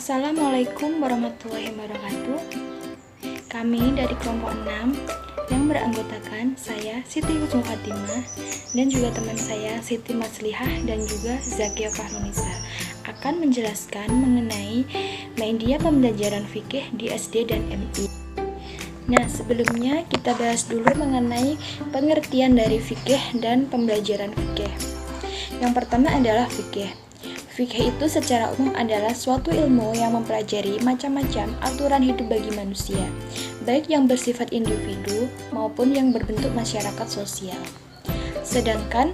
Assalamualaikum warahmatullahi wabarakatuh. Kami dari kelompok 6 yang beranggotakan saya Siti Husnul Khatimah dan juga teman saya Siti Maslihah dan juga Zakia Fahrunisa akan menjelaskan mengenai media pembelajaran fikih di SD dan MI. Nah, sebelumnya kita bahas dulu mengenai pengertian dari fikih dan pembelajaran fikih. Yang pertama adalah fikih. Fikih itu secara umum adalah suatu ilmu yang mempelajari macam-macam aturan hidup bagi manusia, baik yang bersifat individu maupun yang berbentuk masyarakat sosial. Sedangkan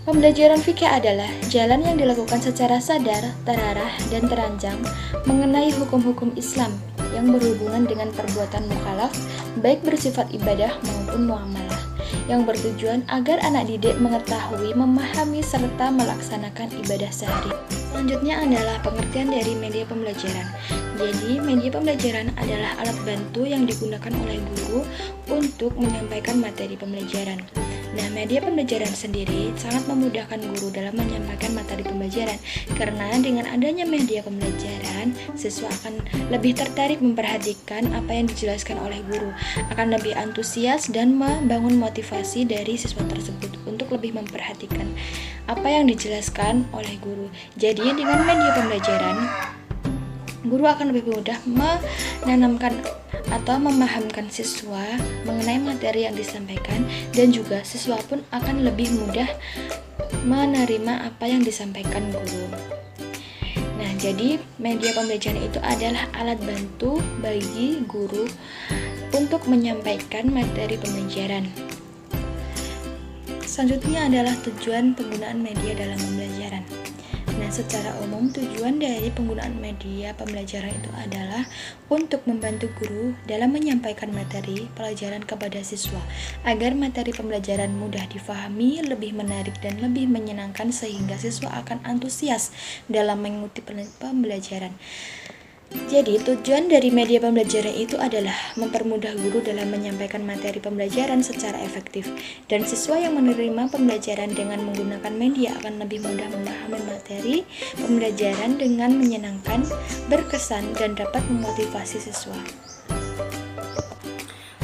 pembelajaran fikih adalah jalan yang dilakukan secara sadar, terarah, dan terancang mengenai hukum-hukum Islam yang berhubungan dengan perbuatan mukallaf, baik bersifat ibadah maupun muamalah, yang bertujuan agar anak didik mengetahui, memahami, serta melaksanakan ibadah sehari. Selanjutnya adalah pengertian dari media pembelajaran. Jadi, media pembelajaran adalah alat bantu yang digunakan oleh guru untuk menyampaikan materi pembelajaran. Nah, media pembelajaran sendiri sangat memudahkan guru dalam menyampaikan materi pembelajaran karena dengan adanya media pembelajaran, siswa akan lebih tertarik memperhatikan apa yang dijelaskan oleh guru, akan lebih antusias dan membangun motivasi dari siswa tersebut untuk lebih memperhatikan apa yang dijelaskan oleh guru. Jadi, dengan media pembelajaran, guru akan lebih mudah menanamkan atau memahamkan siswa mengenai materi yang disampaikan, dan juga siswa pun akan lebih mudah menerima apa yang disampaikan guru. Nah, jadi media pembelajaran itu adalah alat bantu bagi guru untuk menyampaikan materi pembelajaran. Selanjutnya adalah tujuan penggunaan media dalam pembelajaran. Nah, secara umum tujuan dari penggunaan media pembelajaran itu adalah untuk membantu guru dalam menyampaikan materi pelajaran kepada siswa agar materi pembelajaran mudah difahami, lebih menarik dan lebih menyenangkan sehingga siswa akan antusias dalam mengikuti pembelajaran. Jadi, tujuan dari media pembelajaran itu adalah mempermudah guru dalam menyampaikan materi pembelajaran secara efektif, dan siswa yang menerima pembelajaran dengan menggunakan media akan lebih mudah memahami materi pembelajaran dengan menyenangkan, berkesan, dan dapat memotivasi siswa.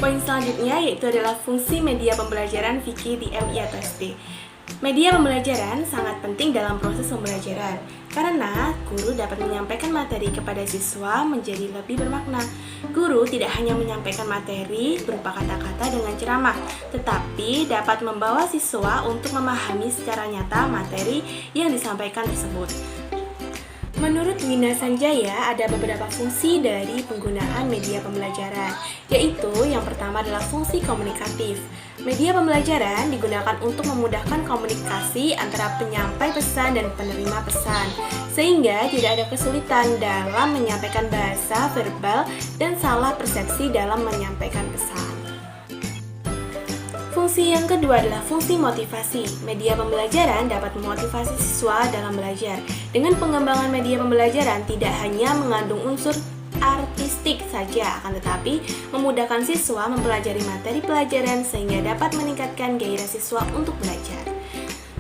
Poin selanjutnya yaitu adalah fungsi media pembelajaran fikih di MI atau SD. Media pembelajaran sangat penting dalam proses pembelajaran karena guru dapat menyampaikan materi kepada siswa menjadi lebih bermakna. Guru tidak hanya menyampaikan materi berupa kata-kata dengan ceramah, tetapi dapat membawa siswa untuk memahami secara nyata materi yang disampaikan tersebut. Menurut Wina Sanjaya, ada beberapa fungsi dari penggunaan media pembelajaran, yaitu yang pertama adalah fungsi komunikatif. Media pembelajaran digunakan untuk memudahkan komunikasi antara penyampai pesan dan penerima pesan, sehingga tidak ada kesulitan dalam menyampaikan bahasa verbal dan salah persepsi dalam menyampaikan pesan. Fungsi yang kedua adalah fungsi motivasi. Media pembelajaran dapat memotivasi siswa dalam belajar. Dengan pengembangan media pembelajaran tidak hanya mengandung unsur artistik saja, akan tetapi memudahkan siswa mempelajari materi pelajaran sehingga dapat meningkatkan gairah siswa untuk belajar.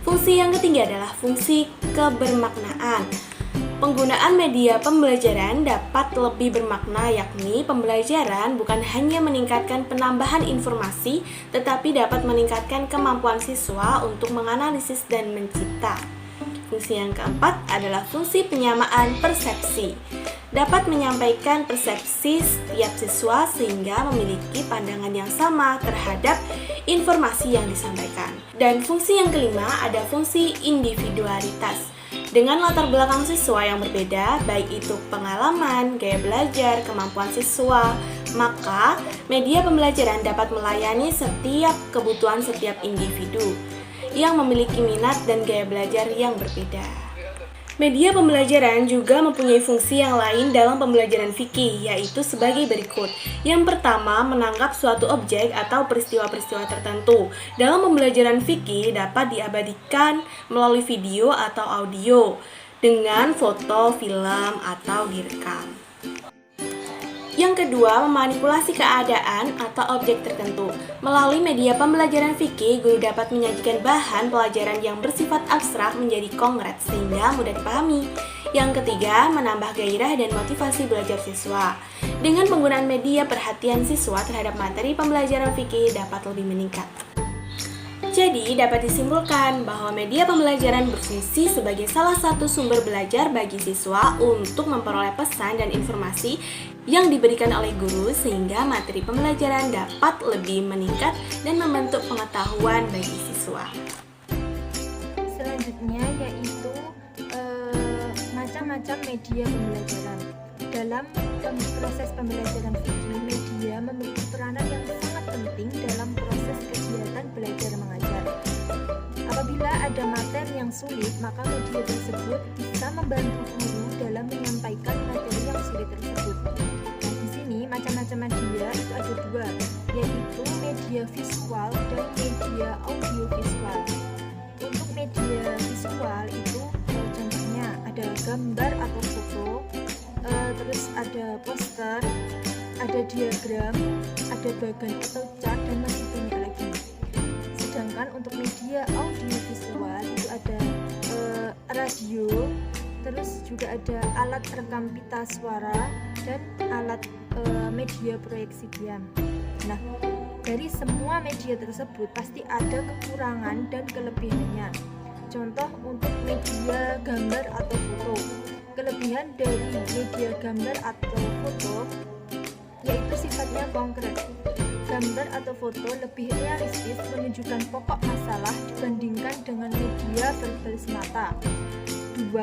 Fungsi yang ketiga adalah fungsi kebermaknaan. Penggunaan media pembelajaran dapat lebih bermakna, yakni pembelajaran bukan hanya meningkatkan penambahan informasi, tetapi dapat meningkatkan kemampuan siswa untuk menganalisis dan mencipta. Fungsi yang keempat adalah fungsi penyamaan persepsi. Dapat menyampaikan persepsi setiap siswa sehingga memiliki pandangan yang sama terhadap informasi yang disampaikan. Dan fungsi yang kelima ada fungsi individualitas. Dengan latar belakang siswa yang berbeda, baik itu pengalaman, gaya belajar, kemampuan siswa, maka media pembelajaran dapat melayani setiap kebutuhan setiap individu yang memiliki minat dan gaya belajar yang berbeda. Media pembelajaran juga mempunyai fungsi yang lain dalam pembelajaran fikih, yaitu sebagai berikut. Yang pertama, menangkap suatu objek atau peristiwa-peristiwa tertentu. Dalam pembelajaran fikih dapat diabadikan melalui video atau audio, dengan foto, film, atau direkam. Yang kedua, memanipulasi keadaan atau objek tertentu. Melalui media pembelajaran fikih, guru dapat menyajikan bahan pelajaran yang bersifat abstrak menjadi konkret sehingga mudah dipahami. Yang ketiga, menambah gairah dan motivasi belajar siswa. Dengan penggunaan media, perhatian siswa terhadap materi pembelajaran fikih dapat lebih meningkat. Jadi, dapat disimpulkan bahwa media pembelajaran berfungsi sebagai salah satu sumber belajar bagi siswa untuk memperoleh pesan dan informasi yang diberikan oleh guru sehingga materi pembelajaran dapat lebih meningkat dan membentuk pengetahuan bagi siswa. Selanjutnya yaitu macam-macam media pembelajaran. Dalam proses pembelajaran fikih, media memiliki peranan yang sangat penting dalam proses kegiatan belajar mengajar. Apabila ada materi yang sulit, maka media tersebut bisa membantu guru dalam menyampaikan materi yang sulit tersebut. Nah, di sini macam-macam media itu ada dua, yaitu media visual dan media audiovisual. Untuk media visual itu contohnya ada gambar atau foto, terus ada poster, ada diagram, ada bagan atau chart, dan masih banyak lagi. Sedangkan untuk media audiovisual itu ada radio, terus juga ada alat rekam pita suara dan alat media proyeksi diam. Nah, dari semua media tersebut pasti ada kekurangan dan kelebihannya. Contoh untuk media gambar atau foto. Kelebihan dari media gambar atau foto yaitu sifatnya konkret. Gambar atau foto lebih realistis menunjukkan pokok masalah dibandingkan dengan media verbal semata. 2.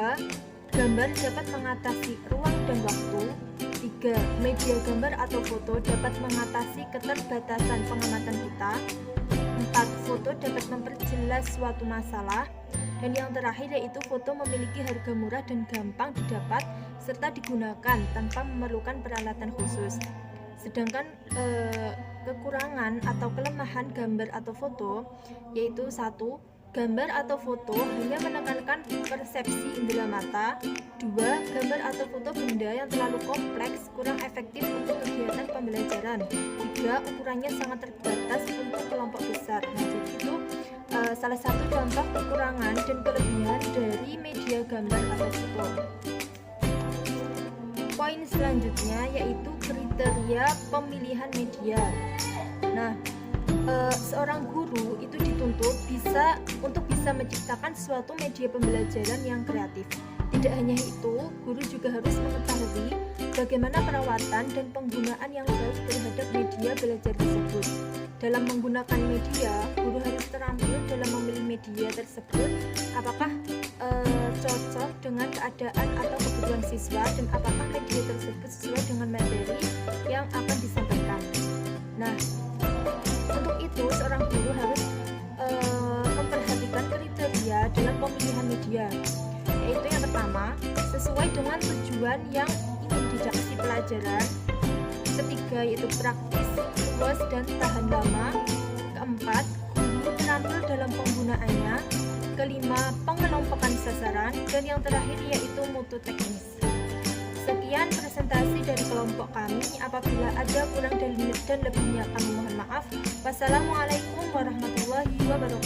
Gambar dapat mengatasi ruang dan waktu. 3. Media gambar atau foto dapat mengatasi keterbatasan pengamatan kita. 4. Foto dapat memperjelas suatu masalah. Dan yang terakhir yaitu foto memiliki harga murah dan gampang didapat serta digunakan tanpa memerlukan peralatan khusus. Sedangkan kekurangan atau kelemahan gambar atau foto yaitu 1. Gambar atau foto hanya menekankan persepsi indera mata. 2. Gambar atau foto benda yang terlalu kompleks kurang efektif untuk kegiatan pembelajaran. 3. Ukurannya sangat terbatas untuk kelompok besar. Nah, jadi itu salah satu contoh kekurangan dan kelebihan dari media gambar atau foto. Poin selanjutnya yaitu kriteria pemilihan media. Nah, seorang guru itu dituntut untuk bisa menciptakan suatu media pembelajaran yang kreatif. Tidak hanya itu, guru juga harus mengetahui bagaimana perawatan dan penggunaan yang baik terhadap media belajar tersebut. Dalam menggunakan media, guru harus terampil dalam memilih media tersebut, apakah cocok dengan keadaan atau kebutuhan siswa dan apakah media tersebut sesuai dengan materi yang akan disampaikan. Nah, untuk itu seorang guru harus memperhatikan kriteria dalam pemilihan media, yaitu yang pertama, sesuai dengan tujuan yang ingin didapat si pelajaran. Ketiga, yaitu praktis, luas dan tahan lama. Keempat, guru terampil dalam penggunaannya. Kelima, pengelompokan sasaran. Dan yang terakhir yaitu mutu teknis. Sekian presentasi dari kelompok kami. Apabila ada kurang dan lebihnya kami mohon maaf. Wassalamualaikum warahmatullahi wabarakatuh.